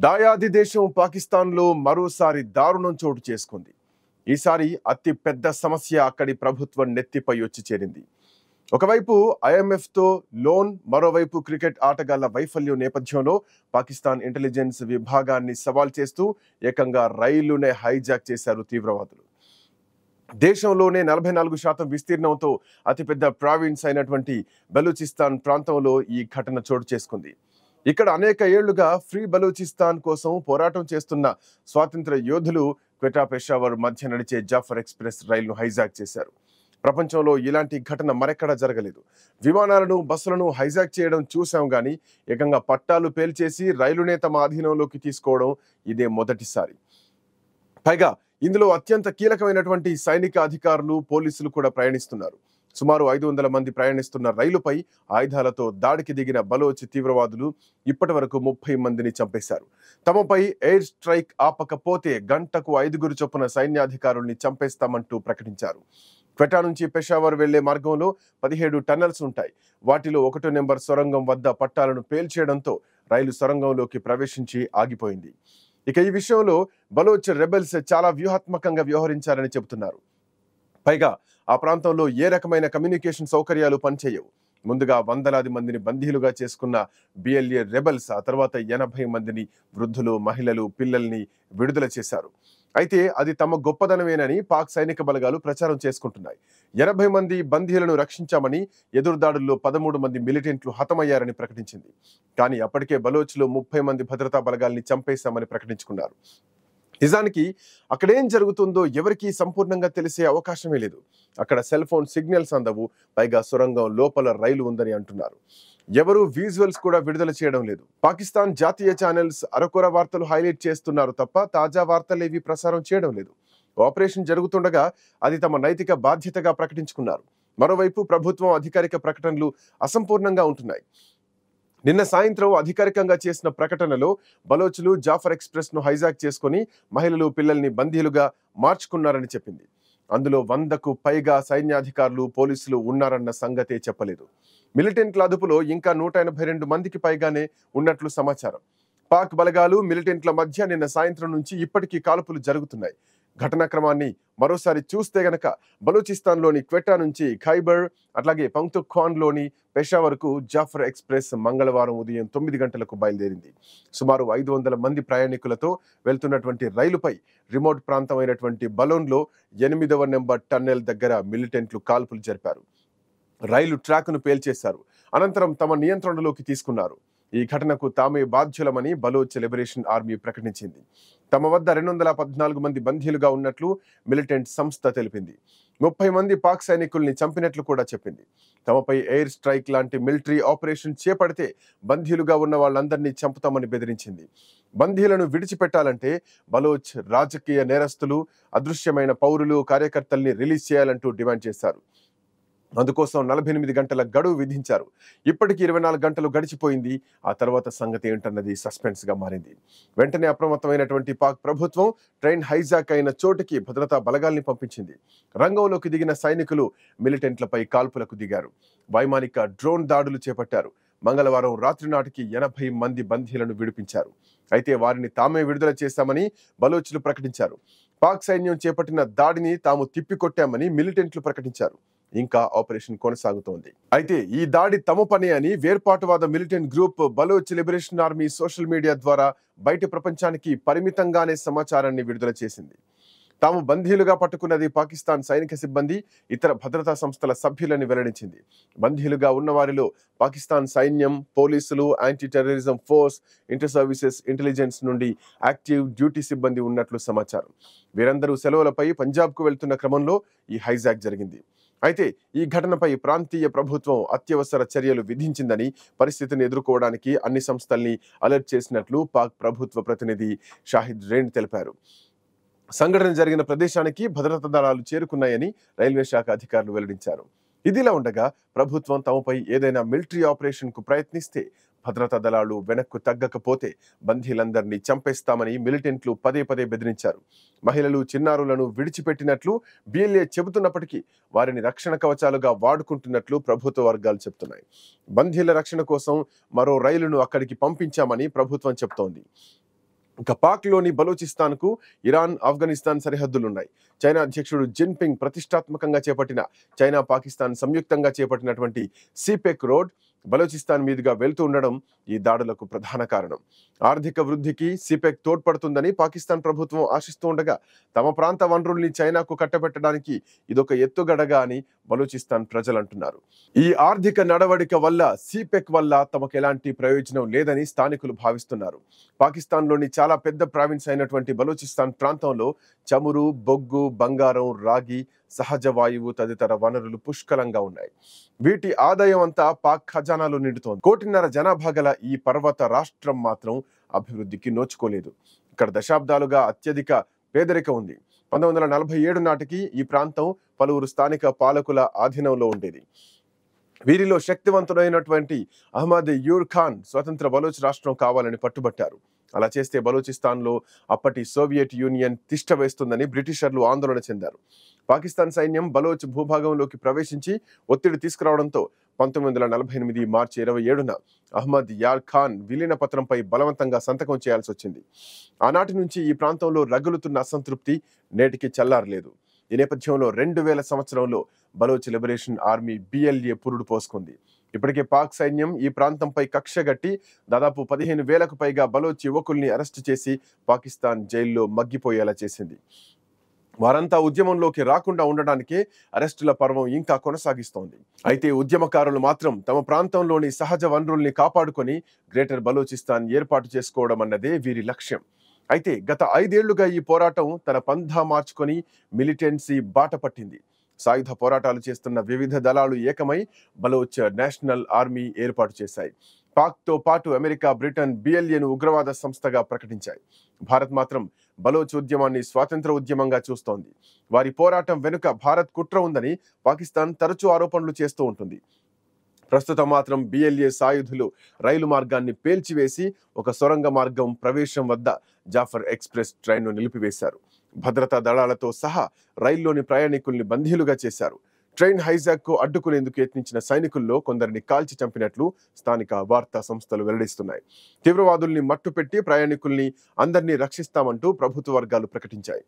దాయాది దేశం పాకిస్తాన్లో మరోసారి దారుణం చోటు చేసుకుంది. ఈసారి అతి పెద్ద సమస్య అక్కడి ప్రభుత్వం నెత్తిపై వచ్చి చేరింది. ఒకవైపు ఐఎంఎఫ్తో లోన్, మరోవైపు క్రికెట్ ఆటగాళ్ల వైఫల్యం నేపథ్యంలో పాకిస్తాన్ ఇంటెలిజెన్స్ విభాగాన్ని సవాల్ చేస్తూ ఏకంగా రైలునే హైజాక్ చేశారు తీవ్రవాదులు. దేశంలోనే 44% విస్తీర్ణంతో అతిపెద్ద ప్రావిన్స్ అయినటువంటి బలూచిస్తాన్ ప్రాంతంలో ఈ ఘటన చోటు చేసుకుంది. ఇక్కడ అనేక ఏళ్లుగా ఫ్రీ బలూచిస్తాన్ కోసం పోరాటం చేస్తున్న స్వాతంత్ర యోధులు క్వెటా పెషావర్ మధ్య నడిచే జాఫర్ ఎక్స్ప్రెస్ రైలును హైజాక్ చేశారు. ప్రపంచంలో ఇలాంటి ఘటన మరెక్కడా జరగలేదు. విమానాలను, బస్సులను హైజాక్ చేయడం చూసాం గానీ ఏకంగా పట్టాలు పేల్చేసి రైలునే తమ ఆధీనంలోకి తీసుకోవడం ఇదే మొదటిసారి. పైగా ఇందులో అత్యంత కీలకమైనటువంటి సైనిక అధికారులు, పోలీసులు కూడా ప్రయాణిస్తున్నారు. సుమారు 500 మంది ప్రయాణిస్తున్న రైలుపై ఆయుధాలతో దాడికి దిగిన బలోచ్ తీవ్రవాదులు ఇప్పటి వరకు 30 మందిని చంపేశారు. తమపై ఎయిర్ స్ట్రైక్ ఆపకపోతే గంటకు 5 చొప్పున సైన్యాధికారుల్ని చంపేస్తామంటూ ప్రకటించారు. క్వెటా నుంచి పెషావర్ వెళ్లే మార్గంలో 17 టన్నెల్స్ ఉంటాయి. వాటిలో 1 నెంబర్ సొరంగం వద్ద పట్టాలను పేల్చేయడంతో రైలు సొరంగంలోకి ప్రవేశించి ఆగిపోయింది. ఇక ఈ విషయంలో బలోచ్ రెబెల్స్ చాలా వ్యూహాత్మకంగా వ్యవహరించారని చెబుతున్నారు. పైగా ఆ ప్రాంతంలో ఏ రకమైన కమ్యూనికేషన్ సౌకర్యాలు పనిచేయవు. ముందుగా వందలాది మందిని బందీలుగా చేసుకున్న బిఎల్ఏ రెబెల్స్ ఆ తర్వాత 80 మందిని, వృద్ధులు, మహిళలు, పిల్లల్ని విడుదల చేశారు. అయితే అది తమ గొప్పదనమేనని పాక్ సైనిక బలగాలు ప్రచారం చేసుకుంటున్నాయి. 80 మంది బందీలను రక్షించామని, ఎదురుదాడుల్లో 13 మంది మిలిటెంట్లు హతమయ్యారని ప్రకటించింది. కానీ అప్పటికే బలోచ్లో 30 మంది భద్రతా బలగాల్ని చంపేశామని ప్రకటించుకున్నారు. నిజానికి అక్కడేం జరుగుతుందో ఎవరికీ సంపూర్ణంగా తెలిసే అవకాశమే లేదు. అక్కడ సెల్ ఫోన్ సిగ్నల్స్ అందవు. పైగా సొరంగం లోపల రైలు ఉందని అంటున్నారు. ఎవరూ విజువల్స్ కూడా విడుదల చేయడం లేదు. పాకిస్తాన్ జాతీయ ఛానల్స్ అరకొర వార్తలు హైలైట్ చేస్తున్నారు తప్ప తాజా వార్తలేవి ప్రసారం చేయడం లేదు. ఆపరేషన్ జరుగుతుండగా అది తమ నైతిక బాధ్యతగా ప్రకటించుకున్నారు. మరోవైపు ప్రభుత్వం అధికారిక ప్రకటనలు అసంపూర్ణంగా ఉంటున్నాయి. నిన్న సాయంత్రం అధికారికంగా చేసిన ప్రకటనలో బలోచ్లు జాఫర్ ఎక్స్ప్రెస్ ను హైజాక్ చేసుకుని మహిళలు, పిల్లల్ని బందీలుగా మార్చుకున్నారని చెప్పింది. అందులో 100కు పైగా సైన్యాధికారులు, పోలీసులు ఉన్నారన్న సంగతే చెప్పలేదు. మిలిటెంట్ల అదుపులో ఇంకా 182 మందికి పైగానే ఉన్నట్లు సమాచారం. పాక్ బలగాలు, మిలిటెంట్ల మధ్య నిన్న సాయంత్రం నుంచి ఇప్పటికీ కాల్పులు జరుగుతున్నాయి. ఘటనా క్రమాన్ని మరోసారి చూస్తే గనక బలూచిస్తాన్లోని క్వెటా నుంచి ఖైబర్, అట్లాగే పంక్తుఖ్వాన్లోని పెషావర్కు జాఫర్ ఎక్స్ప్రెస్ మంగళవారం ఉదయం 9 గంటలకు బయలుదేరింది. సుమారు 500 మంది ప్రయాణికులతో వెళ్తున్నటువంటి రైలుపై రిమోట్ ప్రాంతమైనటువంటి బలోన్లో 8వ నెంబర్ టన్నెల్ దగ్గర మిలిటెంట్లు కాల్పులు జరిపారు. రైలు ట్రాక్ను పేల్చేశారు. అనంతరం తమ నియంత్రణలోకి తీసుకున్నారు. ఈ ఘటనకు తామే బాధ్యులమని బలోచ్ లిబరేషన్ ఆర్మీ ప్రకటించింది. తమ వద్ద 214 మంది బందీలుగా ఉన్నట్లు మిలిటెంట్ సంస్థ తెలిపింది. 30 మంది పాక్ సైనికుల్ని చంపినట్లు కూడా చెప్పింది. తమపై ఎయిర్ స్ట్రైక్ లాంటి మిలిటరీ ఆపరేషన్ చేపడితే బందీలుగా ఉన్న వాళ్ళందరినీ చంపుతామని బెదిరించింది. బందీలను విడిచిపెట్టాలంటే బలోచ్ రాజకీయ నేరస్తులు, అదృశ్యమైన పౌరులు, కార్యకర్తల్ని రిలీజ్ చేయాలంటూ డిమాండ్ చేశారు. అందుకోసం 48 గంటల గడువు విధించారు. ఇప్పటికీ 24 గంటలు గడిచిపోయింది. ఆ తర్వాత సంగతి ఏంటన్నది సస్పెన్స్ గా మారింది. వెంటనే అప్రమత్తమైనటువంటి పాక్ ప్రభుత్వం ట్రైన్ హైజాక్ అయిన చోటుకి భద్రతా బలగాల్ని పంపించింది. రంగంలోకి దిగిన సైనికులు మిలిటెంట్లపై కాల్పులకు దిగారు. వైమానిక డ్రోన్ దాడులు చేపట్టారు. మంగళవారం రాత్రి నాటికి 80 మంది బందీలను విడిపించారు. అయితే వారిని తామే విడుదల చేశామని బలోచ్లు ప్రకటించారు. పాక్ సైన్యం చేపట్టిన దాడిని తాము తిప్పికొట్టామని మిలిటెంట్లు ప్రకటించారు. ఇంకా ఆపరేషన్ కొనసాగుతోంది. అయితే ఈ దాడి తమ పనే అని వేర్పాటువాద militant group Baloch liberation army social media ద్వారా బయట ప్రపంచానికి పరిమితంగానే సమాచారాన్ని విడుదల చేసింది. తాము బందీలుగా పట్టుకున్నది పాకిస్తాన్ సైనిక సిబ్బంది, ఇతర భద్రతా సంస్థల సభ్యులని వెల్లడించింది. బందీలుగా ఉన్న వారిలో పాకిస్తాన్ సైన్యం, పోలీసులు, anti terrorism force, inter services, intelligence నుండి యాక్టివ్ డ్యూటీ సిబ్బంది ఉన్నట్లు సమాచారం. వీరందరూ సెలవులపై పంజాబ్కు వెళ్తున్న క్రమంలో ఈ హైజాక్ జరిగింది. అయితే ఈ ఘటనపై ప్రాంతీయ ప్రభుత్వం అత్యవసర చర్యలు విధించిందని, పరిస్థితిని ఎదుర్కోవడానికి అన్ని సంస్థల్ని అలర్ట్ చేసినట్లు పాక్ ప్రభుత్వ ప్రతినిధి షాహిద్ రేండ్ తెలిపారు. సంఘటన జరిగిన ప్రదేశానికి భద్రతా దళాలు చేరుకున్నాయని రైల్వే శాఖ అధికారులు వెల్లడించారు. ఇదిలా ఉండగా ప్రభుత్వం తమపై ఏదైనా మిలిటరీ ఆపరేషన్ కు ప్రయత్నిస్తే భద్రతా దళాలు వెనక్కు తగ్గకపోతే బందీలందరినీ చంపేస్తామని మిలిటెంట్లు పదే పదే బెదిరించారు. మహిళలు, చిన్నారులను విడిచిపెట్టినట్లు బిఎల్ఏ చెబుతున్నప్పటికీ వారిని రక్షణ కవచాలుగా వాడుకుంటున్నట్లు ప్రభుత్వ వర్గాలు చెప్తున్నాయి. బందీల రక్షణ కోసం మరో రైలును అక్కడికి పంపించామని ప్రభుత్వం చెప్తోంది. ఇక పాక్లోని బలూచిస్తాన్కు ఇరాన్, ఆఫ్ఘనిస్తాన్ సరిహద్దులున్నాయి. చైనా అధ్యక్షుడు జిన్పింగ్ ప్రతిష్టాత్మకంగా చేపట్టిన చైనా, పాకిస్తాన్ సంయుక్తంగా చేపట్టినటువంటి సిపెక్ రోడ్ బలూచిస్తాన్ మీదుగా వెళ్తూ ఉండడం ఈ దాడులకు ప్రధాన కారణం. ఆర్థిక వృద్ధికి సిపెక్ తోడ్పడుతుందని పాకిస్తాన్ ప్రభుత్వం ఆశిస్తూ ఉండగా తమ ప్రాంత వనరుల్ని చైనాకు కట్టబెట్టడానికి ఇదొక ఎత్తుగడగా అని బలూచిస్తాన్ ప్రజలు అంటున్నారు. ఈ ఆర్థిక నడవడిక వల్ల సిపెక్ వల్ల తమకు ఎలాంటి ప్రయోజనం లేదని స్థానికులు భావిస్తున్నారు. పాకిస్తాన్లోని చాలా పెద్ద ప్రావిన్స్ అయినటువంటి బలూచిస్తాన్ ప్రాంతంలో చమురు, బొగ్గు, బంగారం, రాగి, సహజ వాయువు తదితర వనరులు పుష్కలంగా ఉన్నాయి. వీటి ఆదాయం అంతా పాక్ ఖజానాలో నిండుతోంది. 1.5 కోటి జనాభా గల ఈ పర్వత రాష్ట్రం మాత్రం అభివృద్ధికి నోచుకోలేదు. ఇక్కడ దశాబ్దాలుగా అత్యధిక పేదరికం ఉంది. 1947 నాటికి ఈ ప్రాంతం పలువురు స్థానిక పాలకుల ఆధీనంలో ఉండేది. వీరిలో శక్తివంతుడైనటువంటి అహ్మద్ యూర్ ఖాన్ స్వతంత్ర బలూచ్ రాష్ట్రం కావాలని పట్టుబట్టారు. అలా చేస్తే బలూచిస్తాన్లో అప్పటి సోవియట్ యూనియన్ తిష్ట వేస్తుందని బ్రిటిషర్లు ఆందోళన చెందారు. పాకిస్తాన్ సైన్యం బలోచ్ భూభాగంలోకి ప్రవేశించి ఒత్తిడి తీసుకురావడంతో 1948 మార్చి 27న అహ్మద్ యార్ ఖాన్ విలీన పత్రంపై బలవంతంగా సంతకం చేయాల్సి వచ్చింది. ఆనాటి నుంచి ఈ ప్రాంతంలో రగులుతున్న అసంతృప్తి నేటికి చల్లారలేదు. ఈ నేపథ్యంలో 2000 సంవత్సరంలో బలోచ్ లిబరేషన్ ఆర్మీ BLA పురుడు పోసుకుంది. ఇప్పటికే పాక్ సైన్యం ఈ ప్రాంతంపై కక్షగట్టి దాదాపు 15,000కు పైగా బలోచ్ యువకుల్ని అరెస్టు చేసి పాకిస్తాన్ జైల్లో మగ్గిపోయేలా చేసింది. వారంతా ఉద్యమంలోకి రాకుండా ఉండడానికే అరెస్టుల పర్వం ఇంకా కొనసాగిస్తోంది. అయితే ఉద్యమకారులు మాత్రం తమ ప్రాంతంలోని సహజ వనరుల్ని కాపాడుకొని గ్రేటర్ బలూచిస్తాన్ ఏర్పాటు చేసుకోవడం అన్నదే వీరి లక్ష్యం. అయితే గత 5 ఏళ్లుగా ఈ పోరాటం తన పంథా మార్చుకొని మిలిటెన్సీ బాట పట్టింది. సాయుధ పోరాటాలు చేస్తున్న వివిధ దళాలు ఏకమై బలోచ్ నేషనల్ ఆర్మీ ఏర్పాటు చేశాయి. పాక్తో పాటు అమెరికా, బ్రిటన్ BLAను ఉగ్రవాద సంస్థగా ప్రకటించాయి. భారత్ మాత్రం బలోచ్ ఉద్యమాన్ని స్వాతంత్ర ఉద్యమంగా చూస్తోంది. వారి పోరాటం వెనుక భారత్ కుట్ర ఉందని పాకిస్తాన్ తరచూ ఆరోపణలు చేస్తూ ఉంటుంది. ప్రస్తుతం మాత్రం BLA సాయుధులు రైలు మార్గాన్ని పేల్చివేసి ఒక సొరంగ మార్గం ప్రవేశం వద్ద జాఫర్ ఎక్స్ప్రెస్ ట్రైన్ను నిలిపివేశారు. భద్రతా దళాలతో సహా రైల్లోని ప్రయాణికుల్ని బందీలుగా చేశారు. ట్రైన్ హైజాక్ కు అడ్డుకునేందుకు యత్నించిన సైనికుల్లో కొందరిని కాల్చి చంపినట్లు స్థానిక వార్తా సంస్థలు వెల్లడిస్తున్నాయి. తీవ్రవాదుల్ని మట్టుపెట్టి ప్రయాణికుల్ని అందరినీ రక్షిస్తామంటూ ప్రభుత్వ వర్గాలు ప్రకటించాయి.